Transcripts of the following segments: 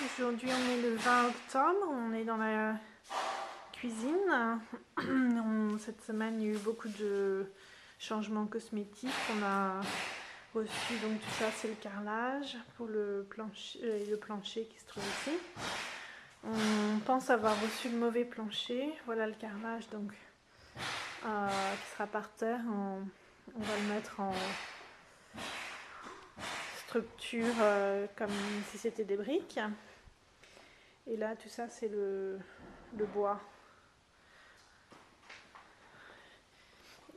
Aujourd'hui on est le 20 octobre, on est dans la cuisine. Cette semaine il y a eu beaucoup de changements cosmétiques. On a reçu, donc tout ça c'est le carrelage pour le plancher qui se trouve ici. On pense avoir reçu le mauvais plancher, voilà le carrelage donc qui sera par terre. On va le mettre en structure comme si c'était des briques. Et là tout ça c'est le bois.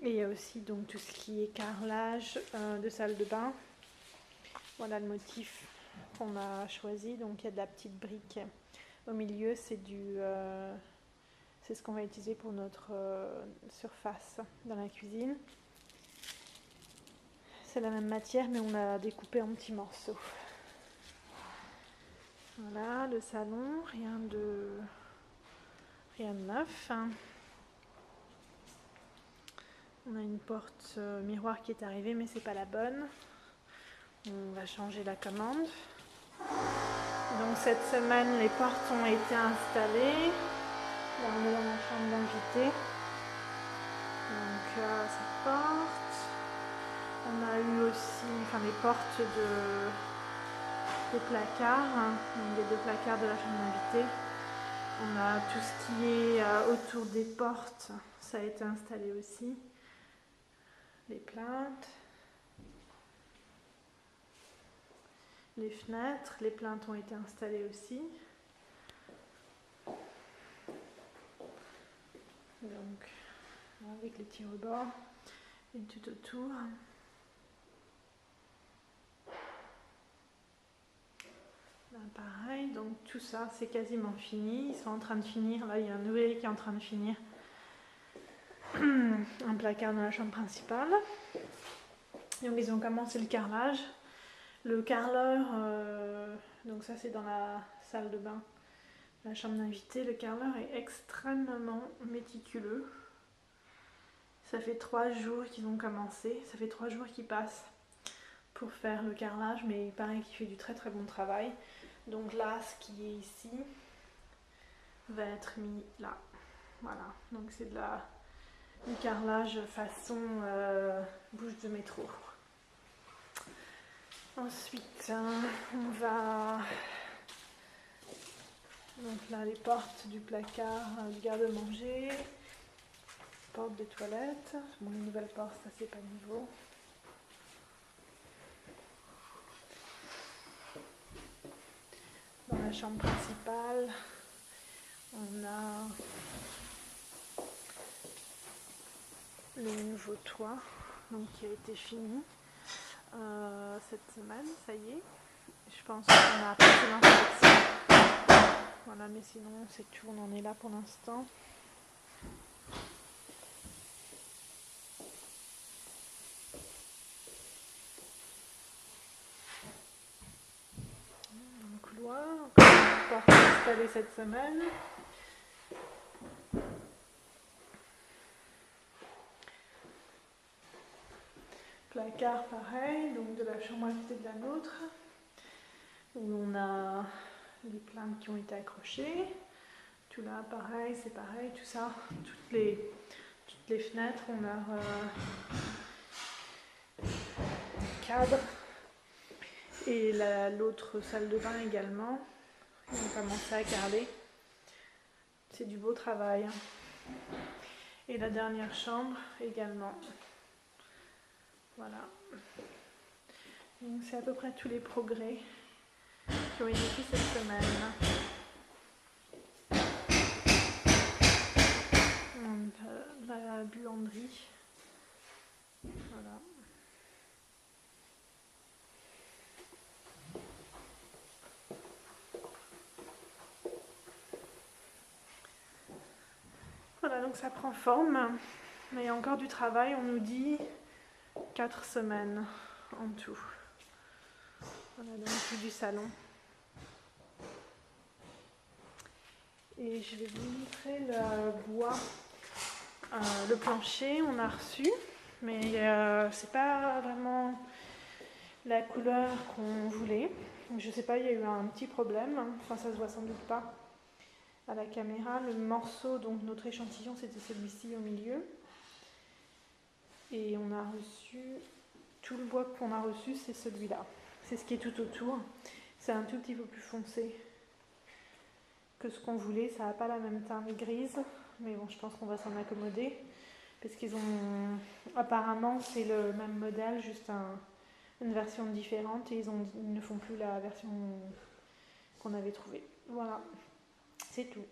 Et il y a aussi donc tout ce qui est carrelage de salle de bain. Voilà le motif qu'on a choisi. Donc il y a de la petite brique au milieu, c'est ce qu'on va utiliser pour notre surface dans la cuisine. C'est la même matière mais on l'a découpé en petits morceaux. Voilà le salon, rien de neuf. On a une porte miroir qui est arrivée mais c'est pas la bonne. On va changer la commande. Donc cette semaine les portes ont été installées. Là on est dans la chambre d'invité. Donc cette porte. On a eu aussi les portes de placards. Donc les deux placards de la chambre d'invité. On a tout ce qui est autour des portes. Ça a été installé aussi. Les plaintes. Les fenêtres, les plaintes ont été installées aussi. Donc, avec les petits rebords et tout autour. Là, pareil, donc tout ça c'est quasiment fini. Ils sont en train de finir. Là, il y a un ouvrier qui est en train de finir un placard dans la chambre principale. Donc, ils ont commencé le carrelage. Le carreleur, donc ça c'est dans la salle de bain, la chambre d'invité. Le carreleur est extrêmement méticuleux. Ça fait 3 jours qu'ils ont commencé, ça fait 3 jours qu'ils passent pour faire le carrelage, mais il paraît qu'il fait du très très bon travail. Donc là, ce qui est ici va être mis là. Voilà, donc c'est du carrelage façon bouche de métro. Ensuite, on va... Donc là, les portes du placard, du garde-manger, porte des toilettes. Bon, les nouvelles portes, ça c'est pas nouveau. Dans la chambre principale, on a le nouveau toit donc, qui a été fini cette semaine, ça y est. Je pense qu'on a passé l'inspection. Voilà, mais sinon c'est tout, on en est là pour l'instant. Un couloir, encore une porte installée cette semaine. Placard pareil, donc de la chambre à côté de la nôtre, où on a les plaintes qui ont été accrochées. Tout là pareil, c'est pareil, tout ça, toutes les fenêtres ont leur cadre. Et l'autre salle de bain également, ils ont commencé à carreler. C'est du beau travail. Et la dernière chambre également. Voilà. Donc c'est à peu près tous les progrès qui ont été faits cette semaine. La buanderie. Voilà. Voilà, donc ça prend forme. Mais il y a encore du travail, on nous dit 4 semaines en tout. Voilà donc tout du salon. Et je vais vous montrer le bois, le plancher, on a reçu, mais c'est pas vraiment la couleur qu'on voulait. Je sais pas, il y a eu un petit problème, enfin ça se voit sans doute pas à la caméra. Le morceau, donc notre échantillon, c'était celui-ci au milieu. Et on a reçu, tout le bois qu'on a reçu, c'est celui-là. C'est ce qui est tout autour. C'est un tout petit peu plus foncé que ce qu'on voulait. Ça n'a pas la même teinte grise, mais bon, je pense qu'on va s'en accommoder. Parce qu'ils ont, apparemment, c'est le même modèle, juste une version différente, et ils ne font plus la version qu'on avait trouvée. Voilà, c'est tout.